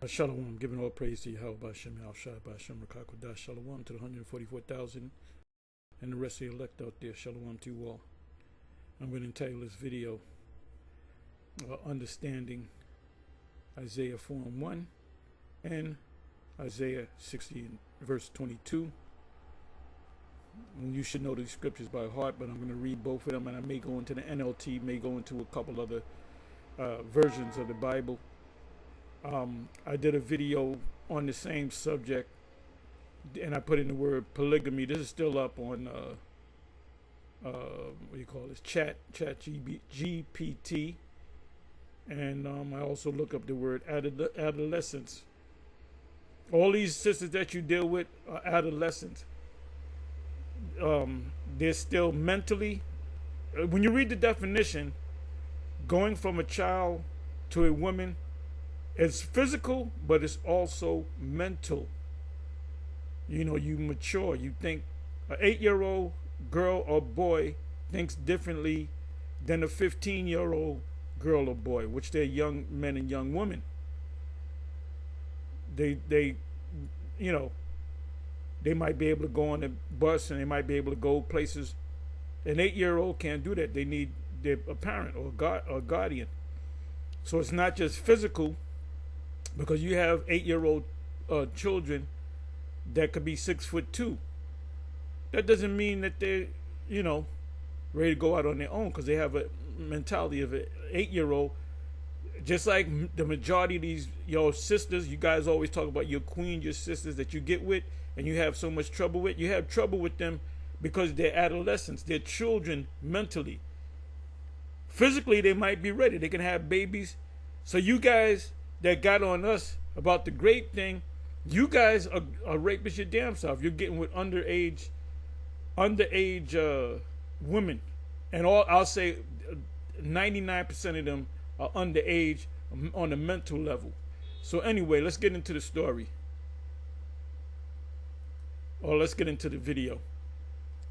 Shalom, giving all praise to Yahweh Bashem, Al-Shai, Bashem, Rakakodah, Shalom to the 144,000 and the rest of the elect out there. Shalom to you all. I'm going to entitle this video, Understanding Isaiah 4 and 1 and Isaiah 60 verse 22. And you should know these scriptures by heart, but I'm going to read both of them, and I may go into the NLT, may go into a couple other versions of the Bible. I did a video on the same subject, and I put in the word polygamy. This is still up on what do you call this? Chat GPT, and I also look up the word adolescence. All these sisters that you deal with are adolescents. They're still mentally. When you read the definition, going from a child to a woman, it's physical, but it's also mental. You know, you mature. You think an 8-year-old girl or boy thinks differently than a 15-year-old girl or boy, which they're young men and young women. They you know, they might be able to go on the bus and they might be able to go places. An 8-year-old can't do that. They need a parent or guardian. So it's not just physical, because you have 8-year-old children that could be 6'2". That doesn't mean that they're, you know, ready to go out on their own, because they have a mentality of an 8-year-old. Just like the majority of these your sisters, you guys always talk about your queen, your sisters that you get with, and you have so much trouble with. You have trouble with them because they're adolescents. They're children mentally. Physically, they might be ready. They can have babies. So you guys that got on us about the grape thing, you guys are rapists your damn self. You're getting with underage women, and I'll say 99% of them are underage on the mental level. So anyway, let's get into the story, or let's get into the video.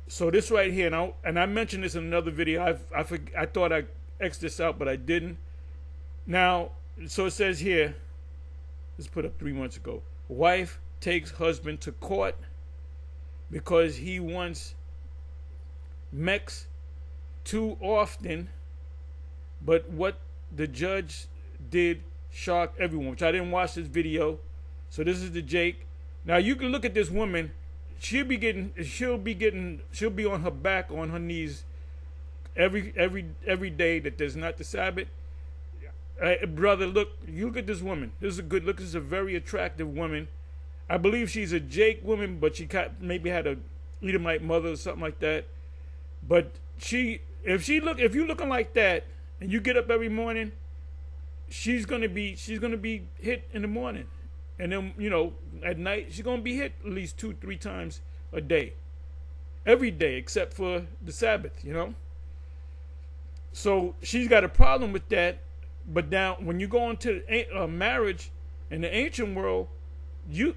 So this right here, and I mentioned this in another video. I thought I X'd this out, but I didn't. Now, so it says here, let's put up 3 months ago. Wife takes husband to court because he wants mechs too often, but what the judge did shocked everyone, which I didn't watch this video. So this is the Jake. Now you can look at this woman. She'll be on her back, on her knees every day that there's not the Sabbath. Brother, look, you look at this woman. This is a good look. This is a very attractive woman. I believe she's a Jake woman, but she maybe had a Edomite mother or something like that. But if you're looking like that and you get up every morning, she's gonna be hit in the morning, and then, you know, at night she's gonna be hit at least 2-3 times a day, every day except for the Sabbath, you know. So she's got a problem with that. But now, when you go into marriage in the ancient world, you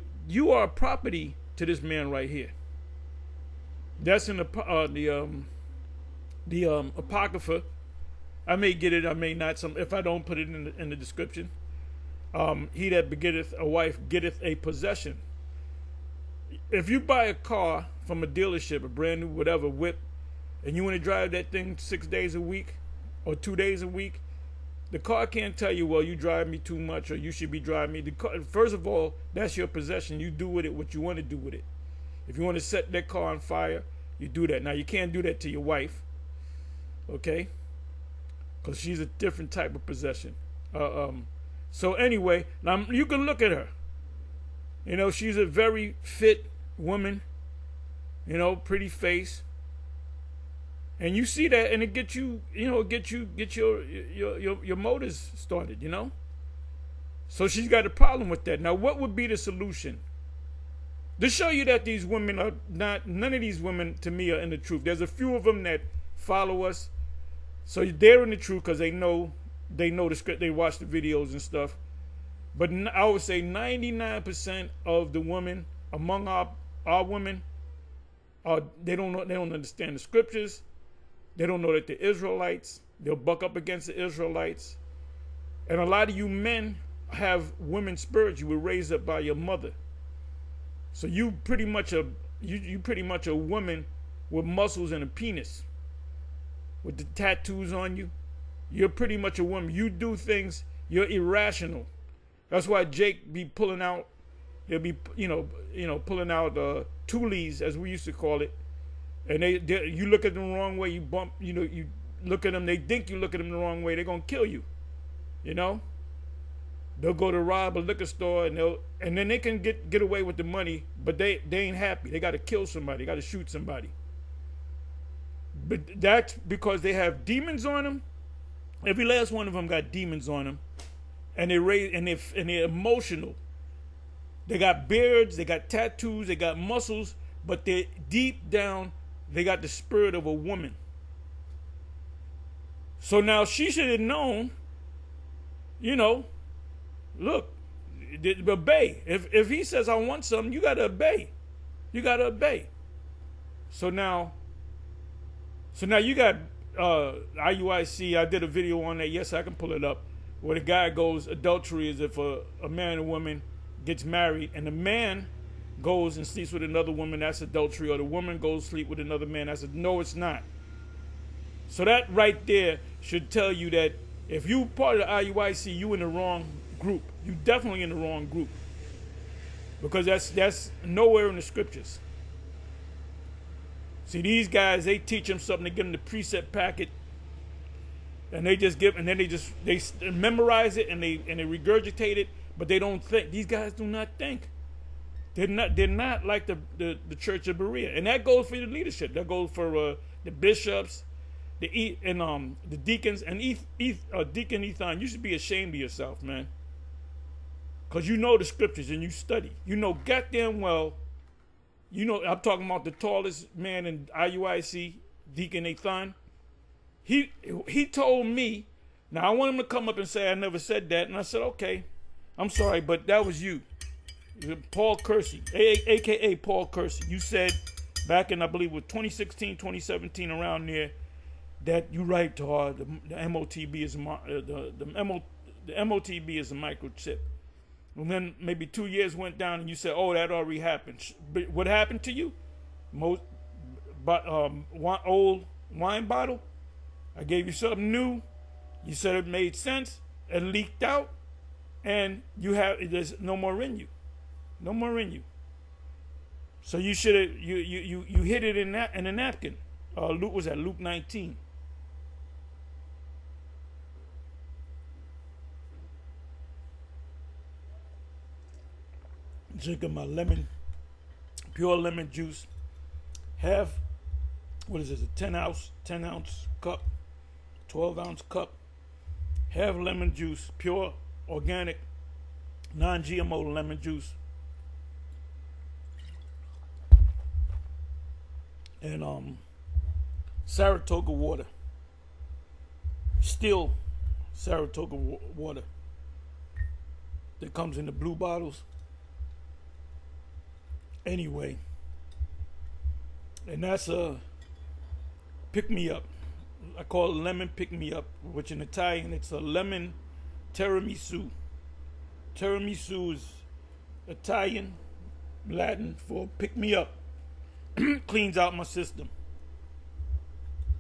are a property to this man right here. That's in the Apocrypha. I may get it, I may not. If I don't put it in the description, he that begetteth a wife getteth a possession. If you buy a car from a dealership, a brand new whatever whip, and you want to drive that thing 6 days a week or 2 days a week, the car can't tell you, well, you drive me too much, or you should be driving me. The car, first of all, that's your possession. You do with it what you want to do with it. If you want to set that car on fire, you do that. Now, you can't do that to your wife, okay? Because she's a different type of possession. So anyway, now you can look at her. You know, she's a very fit woman. You know, pretty face. And you see that, and it gets you, you know, get your motors started, you know. So she's got a problem with that. Now, what would be the solution? To show you that these women are not, none of these women to me are in the truth. There's a few of them that follow us, so they're in the truth because they know the script, they watch the videos and stuff. But I would say 99% of the women among our women they don't understand the scriptures. They don't know that the Israelites, they'll buck up against the Israelites. And a lot of you men have women spirits, you were raised up by your mother. So you pretty much a woman with muscles and a penis, with the tattoos on you. You're pretty much a woman. You do things. You're irrational. That's why Jake be pulling out. He'll be pulling out toolies, as we used to call it. And you look at them the wrong way. You bump. You look at them. They think you look at them the wrong way. They're gonna kill you. They'll go to rob a liquor store and then they can get away with the money, but they ain't happy. They got to kill somebody. They got to shoot somebody. But that's because they have demons on them. Every last one of them got demons on them, and they're emotional. They got beards, they got tattoos, they got muscles, but they deep down they got the spirit of a woman. So now she should have known. Look, obey. If he says I want something, you gotta obey. You gotta obey. So now you got IUIC. I did a video on that. Yes, I can pull it up. Where the guy goes, adultery is if a man and woman gets married and the man goes and sleeps with another woman, that's adultery, or the woman goes sleep with another man, that's no, it's not. So that right there should tell you that if you part of the IUIC, you in the wrong group. You definitely in the wrong group, because that's nowhere in the scriptures. See, these guys, they teach them something. They give them the precept packet, and they just they memorize it and they regurgitate it, but they don't think. These guys do not think. They're not like the Church of Berea, and that goes for the leadership. That goes for the bishops, the deacons, and Deacon Ethan. You should be ashamed of yourself, man. Because you know the scriptures and you study. You know goddamn well. I'm talking about the tallest man in IUIC, Deacon Ethan. He told me, now I want him to come up and say I never said that. And I said, okay, I'm sorry, but that was you. Paul Kersey, a.k.a. Paul Kersey. You said back in, I believe, with 2016, 2017, around there, that you right, Tar, the MOTB is the MOTB is a microchip. And then maybe 2 years went down, and you said, "Oh, that already happened." But what happened to you? Old wine bottle. I gave you something new. You said it made sense. It leaked out, and there's no more in you. No more in you. So you should have you hid it in a napkin. Luke was at Luke 19. Drinking my pure lemon juice. Have, what is this, a 10 ounce cup, 12 ounce cup. Have lemon juice, pure, organic, non-GMO lemon juice. And Saratoga water. Still Saratoga water. That comes in the blue bottles. Anyway, and that's a pick me up. I call it lemon pick me up, which in Italian it's a lemon tiramisu. Tiramisu is Italian, Latin for pick me up. Cleans out my system.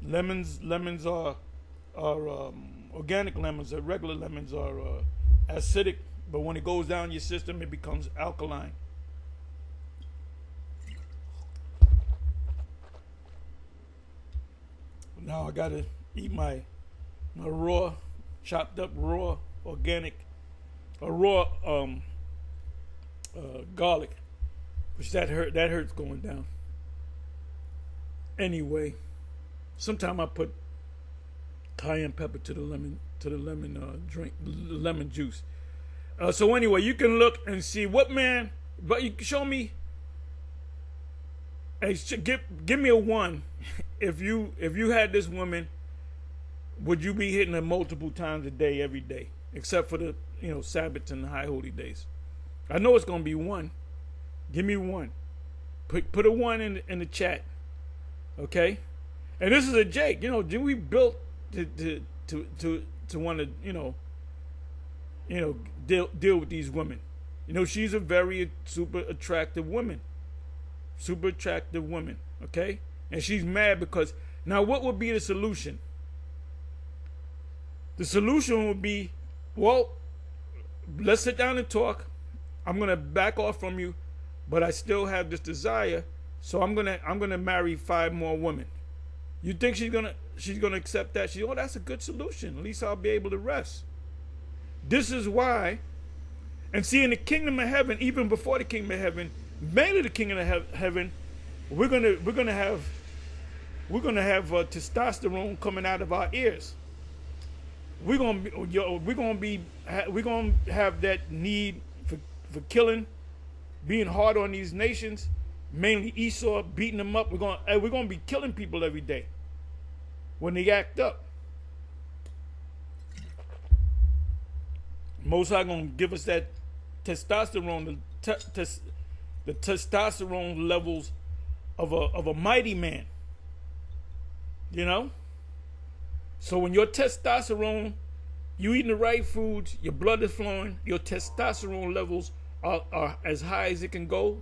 Lemons are organic lemons. Regular lemons are acidic, but when it goes down your system, it becomes alkaline. Now I gotta eat my raw, chopped up raw organic, raw garlic, which that hurts going down. Anyway, sometime I put cayenne pepper to the lemon drink, lemon juice. So anyway, you can look and see what man, but you show me. Hey, give me a 1. If you had this woman, would you be hitting her multiple times a day, every day, except for the Sabbaths and the high holy days? I know it's gonna be 1. Give me 1. Put a 1 in the chat, okay? And this is a Jake. We built to want to you know, deal with these women. You know, she's a very super attractive woman. Super attractive woman, okay? And she's mad because, now what would be the solution? The solution would be, well, let's sit down and talk. I'm gonna back off from you, but I still have this desire, so I'm gonna marry 5 more women. You think she's gonna accept that? Oh, that's a good solution. At least I'll be able to rest. This is why, and see, in the kingdom of heaven, even before the kingdom of heaven, mainly the kingdom of heaven, we're gonna have testosterone coming out of our ears. We're gonna have that need for killing, being hard on these nations, mainly Esau, beating them up. We're gonna be killing people every day when they act up. Most High gonna give us that testosterone, the testosterone levels of a mighty man. You know? So when your testosterone, you eating the right foods, your blood is flowing, your testosterone levels are as high as it can go,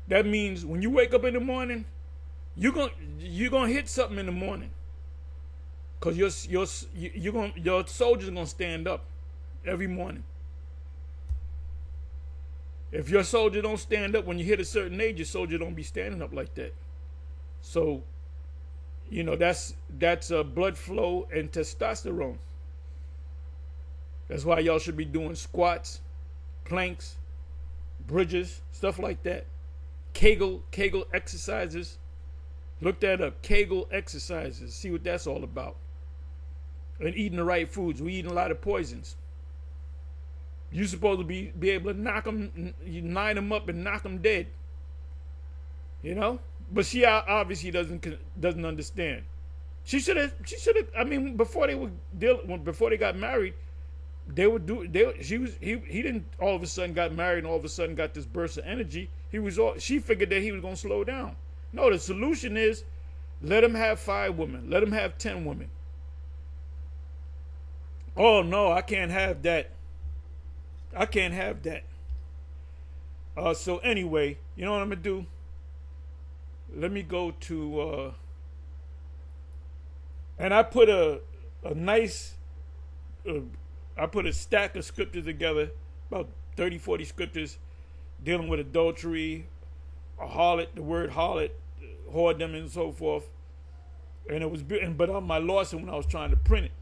that means when you wake up in the morning, you're gonna hit something in the morning. Cause your soldiers are gonna stand up every morning. If your soldier don't stand up when you hit a certain age, your soldier don't be standing up like that. So, you know, that's blood flow and testosterone. That's why y'all should be doing squats, planks, bridges, stuff like that. Kegel exercises. Look that up. Kegel exercises. See what that's all about. And eating the right foods. We eating a lot of poisons. You're supposed to be able to knock them, you line them up and knock them dead. You know? But she obviously doesn't understand. She should have. I mean, before they got married, he didn't all of a sudden got married and all of a sudden got this burst of energy. She figured that he was gonna slow down. No, the solution is let him have 5 women. Let him have 10 women. Oh no, I can't have that. I can't have that. So anyway, you know what I'm gonna do? Let me go to and I put a nice I put a stack of scriptures together, about 30, 40 scriptures dealing with adultery, a harlot, the word harlot, whoredom, and so forth. And it was, but I lost it when I was trying to print it.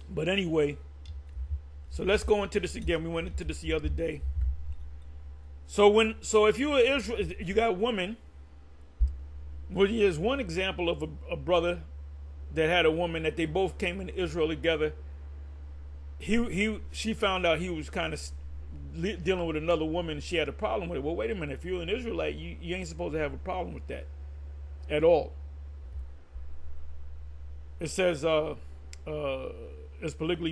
But anyway, so let's go into this again. We went into this the other day. So if you were Israel, you got women. Well, here's one example of a brother that had a woman that they both came into Israel together. She found out he was kind of dealing with another woman. She had a problem with it. Well, wait a minute. If you're an Israelite, you ain't supposed to have a problem with that at all. It says is polygamy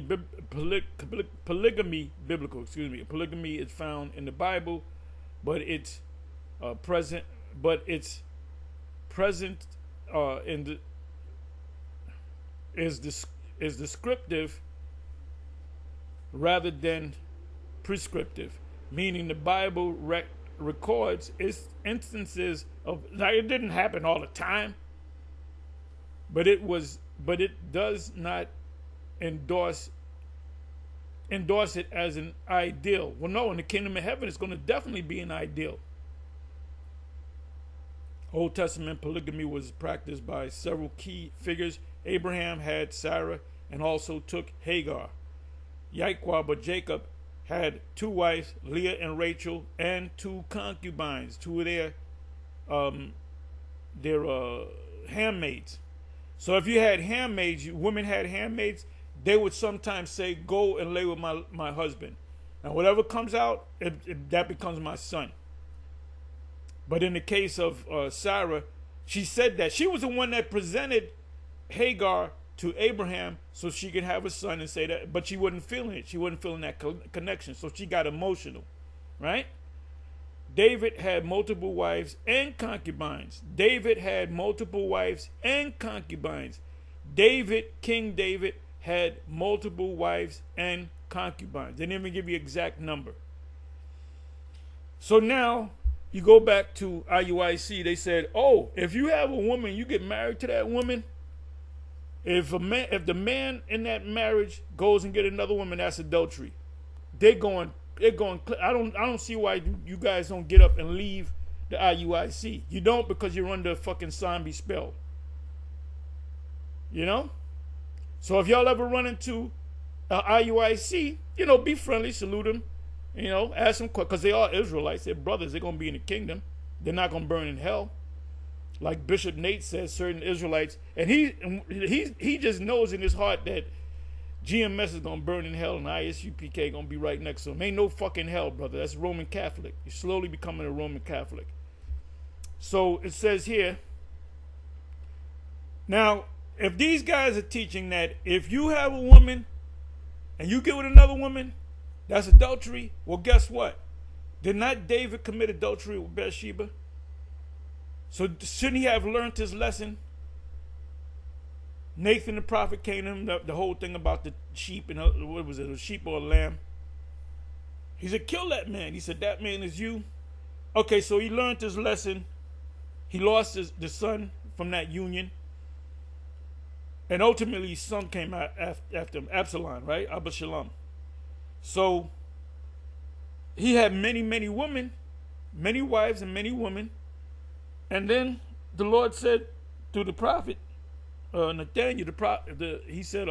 biblical? Excuse me. Polygamy is found in the Bible, but it's present in the is descriptive rather than prescriptive, meaning the Bible records instances of, like, it didn't happen all the time, but it does not endorse it as an ideal. Well, no, in the kingdom of heaven, it's going to definitely be an ideal. Old Testament polygamy was practiced by several key figures. Abraham had Sarah and also took Hagar. Jacob had 2 wives, Leah and Rachel, and 2 concubines, 2 of their handmaids. So if you had handmaids, women had handmaids, they would sometimes say, "Go and lay with my husband. And whatever comes out, that becomes my son." But in the case of Sarah, she said that. She was the one that presented Hagar to Abraham so she could have a son and say that, but she wasn't feeling it. She wasn't feeling that connection, so she got emotional, right? David had multiple wives and concubines. King David, had multiple wives and concubines. They didn't even give you exact number. So now you go back to IUIC. They said, oh, if you have a woman, you get married to that woman. If the man in that marriage goes and get another woman, that's adultery. They're going. I don't see why you guys don't get up and leave the IUIC. You don't, because you're under a fucking zombie spell. You know? So if y'all ever run into IUIC, be friendly, salute them, ask them, because they are Israelites, they're brothers, they're going to be in the kingdom. They're not going to burn in hell. Like Bishop Nate says, certain Israelites, and he just knows in his heart that GMS is going to burn in hell and ISUPK going to be right next to him. Ain't no fucking hell, brother. That's Roman Catholic. You're slowly becoming a Roman Catholic. So it says here, now, if these guys are teaching that if you have a woman and you get with another woman, that's adultery, well, guess what? Did not David commit adultery with Bathsheba? So shouldn't he have learned his lesson? Nathan the prophet came to him, the whole thing about the sheep, and what was it, a sheep or a lamb? He said, kill that man. He said, that man is you. Okay, so he learned his lesson. He lost the son from that union. And ultimately, his son came out after him, Absalom, right? Absalom. So he had many, many women, many wives and many women. And then the Lord said through the prophet, Nathaniel, he said,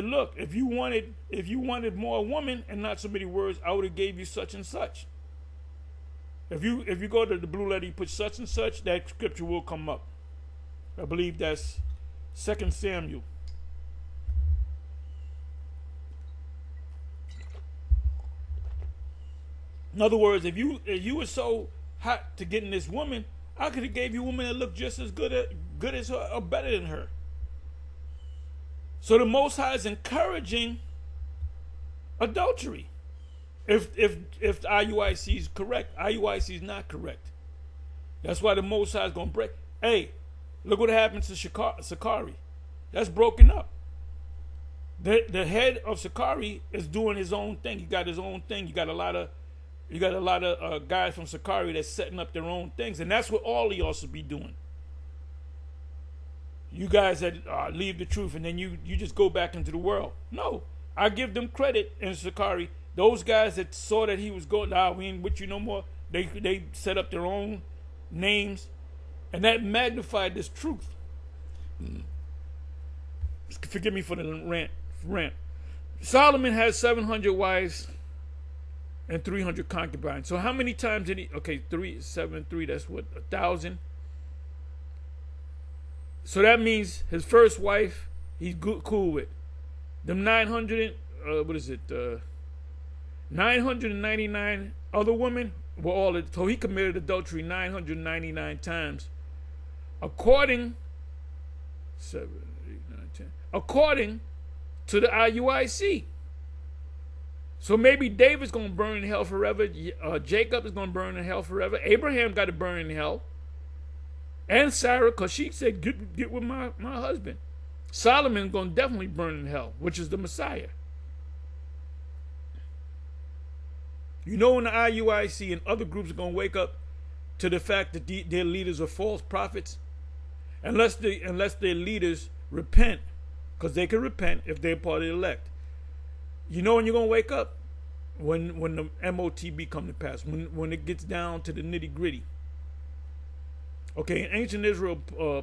look, if you wanted more women and not so many words, I would have gave you such and such. If you go to the blue letter, you put such and such, that scripture will come up. I believe that's 2 Samuel. In other words, if you were so hot to getting this woman, I could have gave you a woman that looked just as good as her or better than her. So the Most High is encouraging adultery. If the IUIC is correct, IUIC is not correct. That's why the Most High is going to break. Hey, look what happened to Sakari. That's broken up. The head of Sakari is doing his own thing. He got his own thing. You got a lot of guys from Sakari that's setting up their own things, and that's what all of y'all should be doing. You guys that leave the truth and then you just go back into the world. No, I give them credit in Sakari. Those guys that saw that he was going, we ain't with you no more. They set up their own names, and that magnified this truth. Forgive me for the rant. Solomon has 700 wives and 300 concubines. So how many times did he? Okay, 3, 7, 3. That's what, 1,000. So that means his first wife, he's cool with. Them 900. 999 other women were all. So he committed adultery 999 times, according 7, 8, 9, 10. According to the IUIC. So maybe David's going to burn in hell forever. Jacob is going to burn in hell forever. Abraham got to burn in hell. And Sarah, because she said, get with my husband. Solomon's going to definitely burn in hell, which is the Messiah. You know when the IUIC and other groups are going to wake up to the fact that their leaders are false prophets? Unless their leaders repent, because they can repent if they're part of the elect. You know when you're going to wake up? When the MOTB come to pass. When it gets down to the nitty gritty. Okay, in ancient Israel,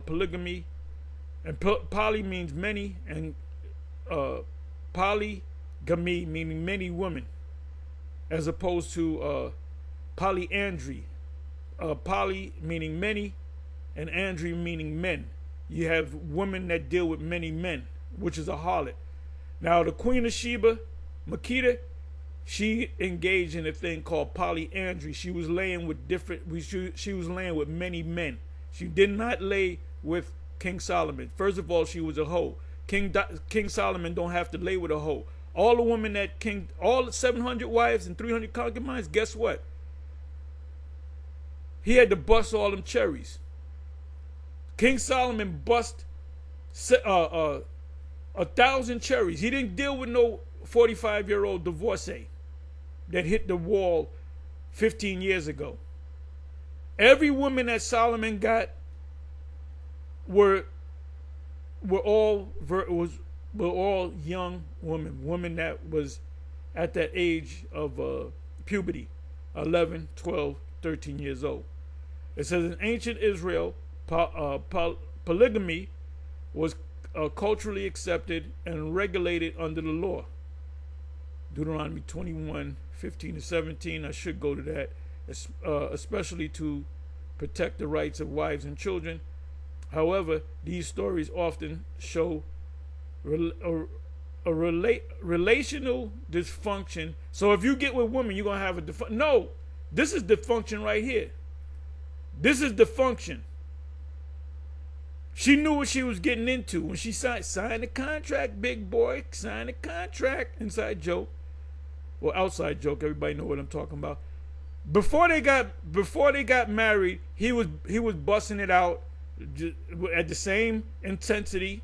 polygamy, and poly means many, and polygamy meaning many women, as opposed to polyandry. Poly meaning many, and andry meaning men. You have women that deal with many men, which is a harlot. Now, the Queen of Sheba, Makeda, she engaged in a thing called polyandry. She was laying with she was laying with many men. She did not lay with King Solomon. First of all, she was a hoe. King Solomon don't have to lay with a hoe. All the women that all 700 wives and 300 concubines, guess what? He had to bust all them cherries. King Solomon bust 1,000 cherries. He didn't deal with no 45-year-old divorcee that hit the wall 15 years ago. Every woman that Solomon got were all young women that was at that age of puberty, 11, 12, 13 years old. It says in ancient Israel, polygamy was culturally accepted and regulated under the law. Deuteronomy 21, 15 to 17. I should go to that, especially to protect the rights of wives and children. However, these stories often show relational dysfunction. So if you get with women, you're going to have a no, this is dysfunction right here. This is dysfunction. She knew what she was getting into when she signed the contract, big boy. Signed the contract. Inside joke. Well, outside joke. Everybody know what I'm talking about. Before they got married, he was busting it out at the same intensity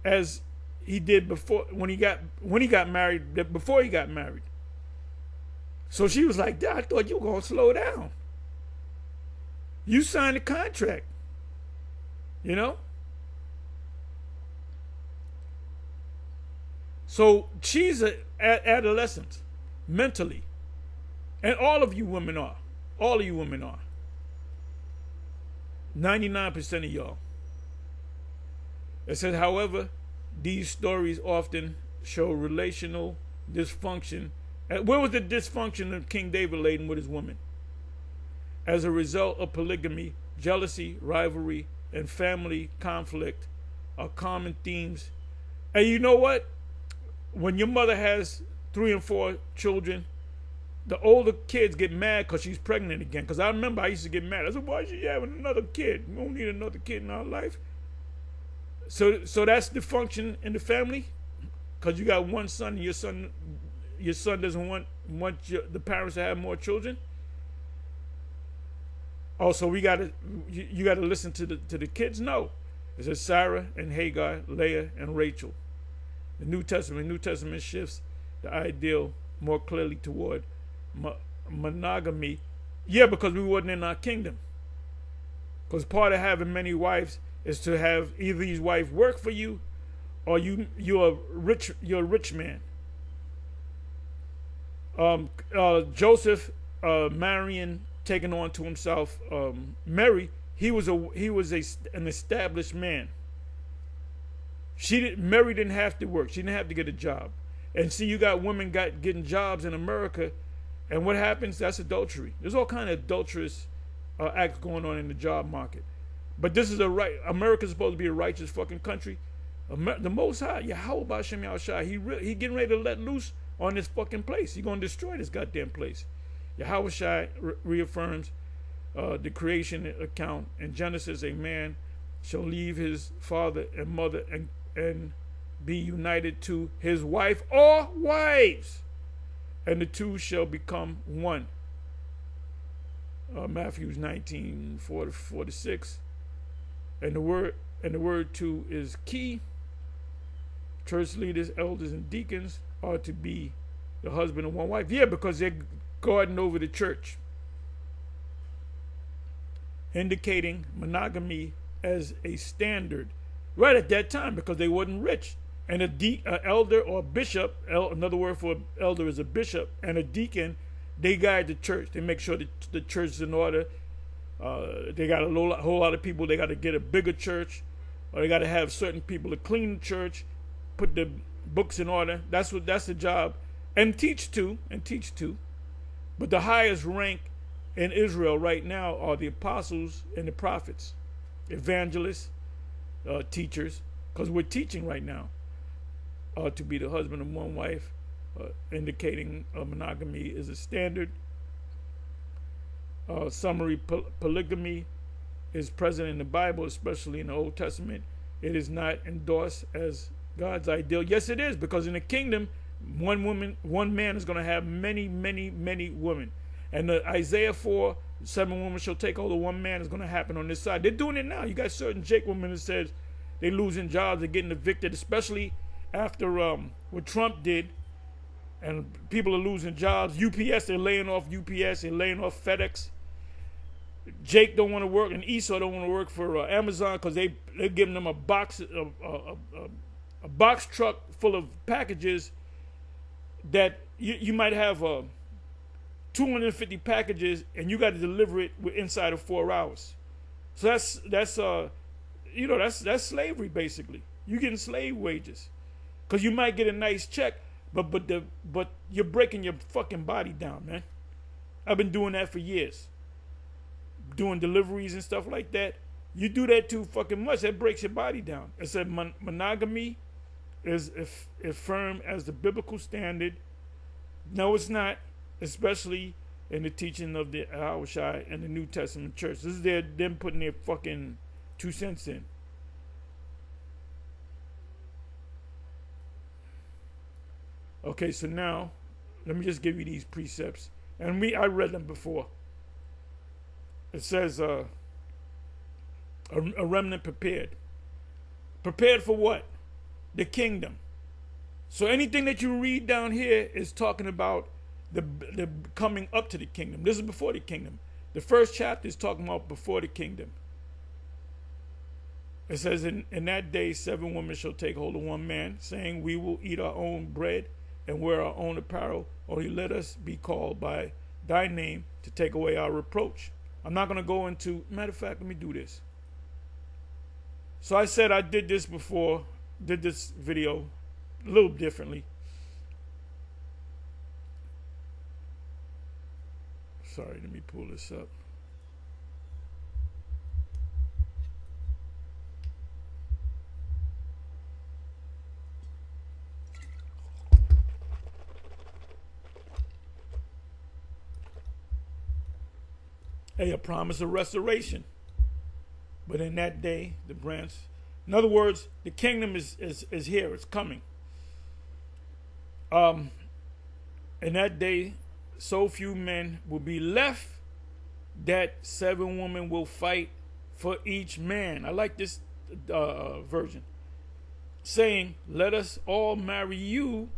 as he did before when he got married. Before he got married. So she was like, I thought you were gonna slow down. You signed the contract. You know? So she's an adolescent mentally. And all of you women are. All of you women are. 99% of y'all. It says, however, these stories often show relational dysfunction. Where was the dysfunction of King David laden with his woman? As a result of polygamy, jealousy, rivalry, and family conflict are common themes. And you know what? When your mother has 3 and 4 children, the older kids get mad because she's pregnant again. Because I remember I used to get mad. I said, why is she having another kid? We don't need another kid in our life. So that's the function in the family? Because you got one son and your son doesn't want the parents to have more children? Oh, so you gotta listen to the kids? No. It says Sarah and Hagar, Leah and Rachel. The New Testament shifts the ideal more clearly toward monogamy. Yeah, because we wasn't in our kingdom. Because part of having many wives is to have either these wives work for you, or you're a rich man. Joseph marrying, taking on to himself Mary, he was an established man. Mary didn't have to work. She didn't have to get a job. And see, you got women getting jobs in America, and what happens? That's adultery. There's all kind of adulterous acts going on in the job market. But this is America's supposed to be a righteous fucking country. The Most High, Yahweh Hashem Yahushua, he getting ready to let loose on this fucking place. He's going to destroy this goddamn place. Yahweh reaffirms the creation account in Genesis. A man shall leave his father and mother and be united to his wife or wives, and the two shall become one. Matthew 19:4-6. And the word two is key. Church leaders, elders, and deacons are to be the husband of one wife. Yeah, because they're guarding over the church, indicating monogamy as a standard right at that time, because they wasn't rich. And an elder or bishop, another word for elder is a bishop, and a deacon, they guide the church. They make sure that the church is in order. They got a whole lot of people. They got to get a bigger church, or they got to have certain people to clean the church, put the books in order. That's the job, and teach too. But the highest rank in Israel right now are the apostles and the prophets, evangelists, teachers, because we're teaching right now to be the husband of one wife, indicating monogamy is a standard. Summary: polygamy is present in the Bible, especially in the Old Testament. It is not endorsed as God's ideal. Yes, it is, because in the kingdom, one man is going to have many, many, many women. And Isaiah 4, 7 women shall take hold of one man is going to happen on this side. They're doing it now. You got certain Jake women that says They losing jobs. They're getting evicted, especially after what Trump did. And people are losing jobs. UPS, they're laying off UPS. They're laying off FedEx. Jake don't want to work, and Esau don't want to work for Amazon because they're giving them a box truck full of packages that you might have 250 packages, and you got to deliver it inside of 4 hours. So that's slavery basically. You're getting slave wages because you might get a nice check, but you're breaking your fucking body down, man. I've been doing that for years. Doing deliveries and stuff like that. You do that too fucking much, that breaks your body down. It said monogamy is firm as the biblical standard. No, it's not, especially in the teaching of the Ahawashi and the New Testament church. This is them putting their fucking 2 cents in. Okay, so now let me just give you these precepts. And I read them before. It says a remnant prepared. Prepared for what? The kingdom. So anything that you read down here is talking about the coming up to the kingdom. This is before the kingdom. The first chapter is talking about before the kingdom. It says, in that day 7 women shall take hold of one man, saying, we will eat our own bread and wear our own apparel, only let us be called by thy name to take away our reproach. I'm not going to go into, matter of fact, let me do this. So I said I did this before, did this video a little differently. Sorry, let me pull this up. A promise of restoration. But in that day, the branch, in other words, the kingdom is here, it's coming. In that day, so few men will be left that 7 women will fight for each man. I like this version. Saying, let us all marry you.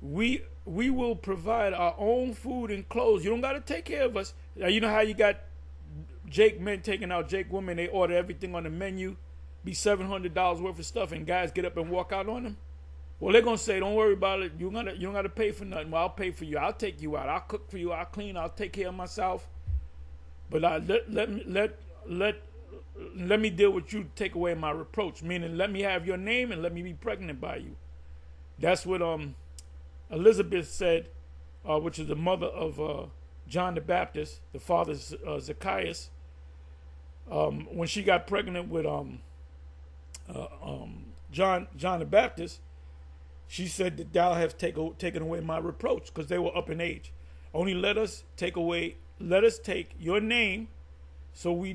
We will provide our own food and clothes. You don't got to take care of us. Now, you know how you got Jake men taking out Jake women, they order everything on the menu, be $700 worth of stuff, and guys get up and walk out on them? Well, they're going to say, don't worry about it. You don't got to pay for nothing. Well, I'll pay for you. I'll take you out. I'll cook for you. I'll clean. I'll take care of myself. But let me deal with you to take away my reproach, meaning let me have your name and let me be pregnant by you. That's what Elizabeth said, which is the mother of John the Baptist, the father Zacchaeus, when she got pregnant with John the Baptist. She said that thou hast taken away my reproach, because they were up in age. Only let us take your name, so we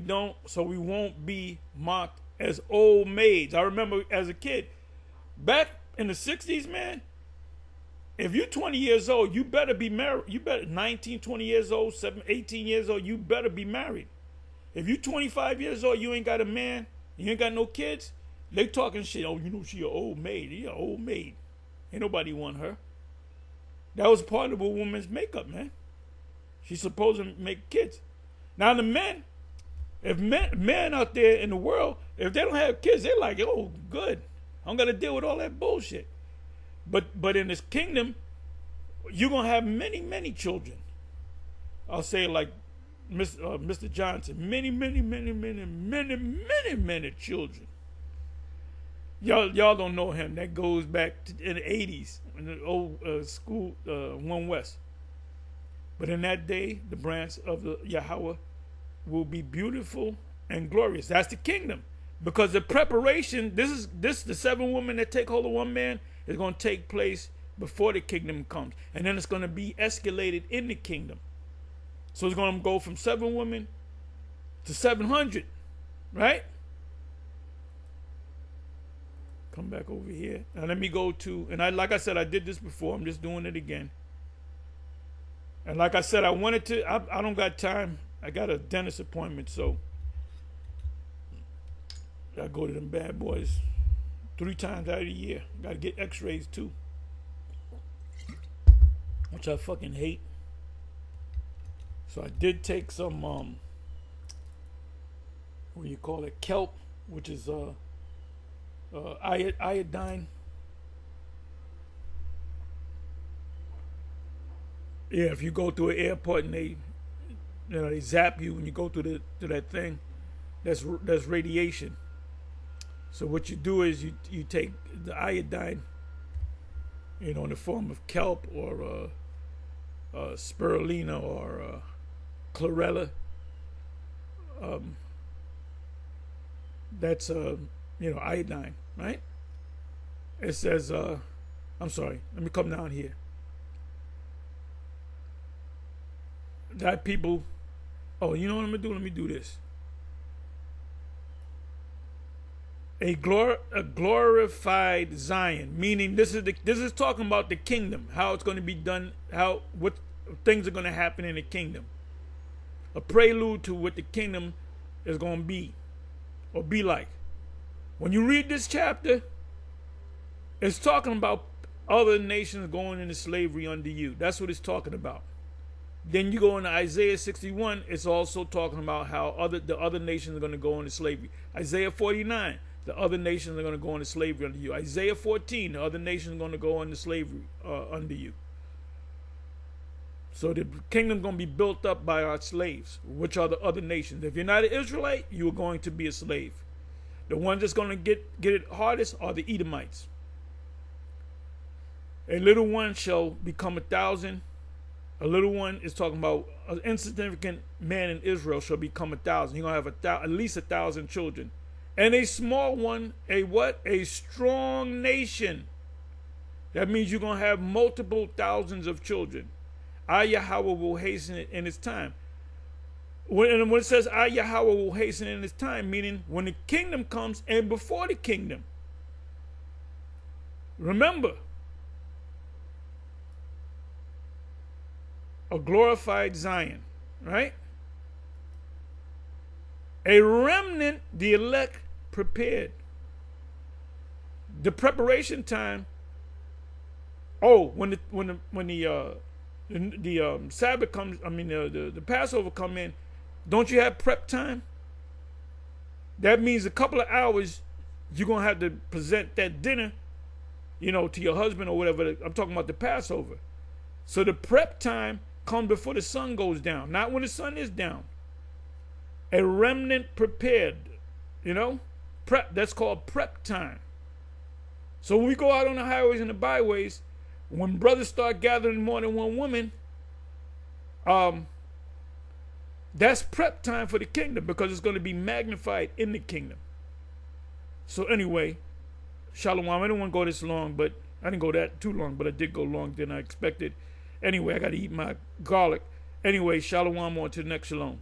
won't be mocked as old maids. I remember as a kid, back in the 60s, man, if you're 20 years old, you better be married. You better 19, 20 years old, 18 years old, you better be married. If you're 25 years old, you ain't got a man, you ain't got no kids, they talking shit. Oh, you know she an old maid. Yeah, old maid. Ain't nobody want her. That was part of a woman's makeup, man. She's supposed to make kids. Now the men, if men out there in the world, if they don't have kids, they're like, oh, good. I don't got to deal with all that bullshit. But in this kingdom, you're going to have many, many children. I'll say it like Mr. Johnson. Many, many, many, many, many, many, many children. Y'all don't know him. That goes back to in the 80s in the old school, One West. But in that day, the branch of the Yahweh will be beautiful and glorious. That's the kingdom. Because the preparation, the 7 women that take hold of one man is going to take place before the kingdom comes. And then it's going to be escalated in the kingdom. So it's going to go from 7 women to 700, right? Come back over here. Now let me go to, and like I said, I did this before. I'm just doing it again. And like I said, I don't got time. I got a dentist appointment, so I go to them bad boys 3 times out of the year. Got to get x-rays too, which I fucking hate. So I did take some, what do you call it, kelp, which is iodine. Yeah, if you go to an airport and they zap you when you go to that thing, that's radiation. So what you do is you take the iodine, in the form of kelp or spirulina or chlorella. That's iodine, right? It says, I'm sorry, let me come down here. That people, you know what I'm gonna do? Let me do this. A glorified Zion, meaning this is talking about the kingdom, how it's going to be done, what things are going to happen in the kingdom. A prelude to what the kingdom is going to be, or be like. When you read this chapter, it's talking about other nations going into slavery under you. That's what it's talking about. Then you go into Isaiah 61, it's also talking about how the other nations are going to go into slavery. Isaiah 49, the other nations are going to go into slavery under you. Isaiah 14, the other nations are going to go into slavery under you. So the kingdom is going to be built up by our slaves, which are the other nations. If you're not an Israelite, you are going to be a slave. The ones that's going to get it hardest are the Edomites. A little one shall become 1,000. A little one is talking about an insignificant man in Israel shall become 1,000. He's going to have at least 1,000 children. And a small one, a what? A strong nation. That means you're going to have multiple thousands of children. Yahweh will hasten it in its time. When it says Yahweh will hasten it in its time, meaning when the kingdom comes and before the kingdom. Remember, a glorified Zion, right? A remnant, the elect prepared. The preparation time. When the Sabbath comes, the Passover come in, don't you have prep time? That means a couple of hours you're gonna have to present that dinner, to your husband or whatever. I'm talking about the Passover. So the prep time comes before the sun goes down, not when the sun is down. A remnant prepared, prep. That's called prep time. So when we go out on the highways and the byways, when brothers start gathering more than one woman, that's prep time for the kingdom, because it's going to be magnified in the kingdom. So anyway, Shalom. I didn't want to go this long, but I didn't go that too long, but I did go longer than I expected. Anyway, I got to eat my garlic. Anyway, Shalom, on to the next Shalom.